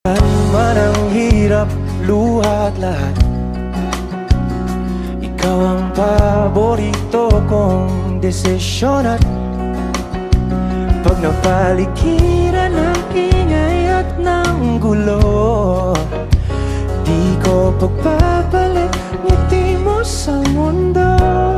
Man ang hirap, luha at lahat, ikaw ang paborito kong desisyon. At pag napaligiran ng ingay at ng gulo, di ko pagbabalik ngiti mo sa mundo.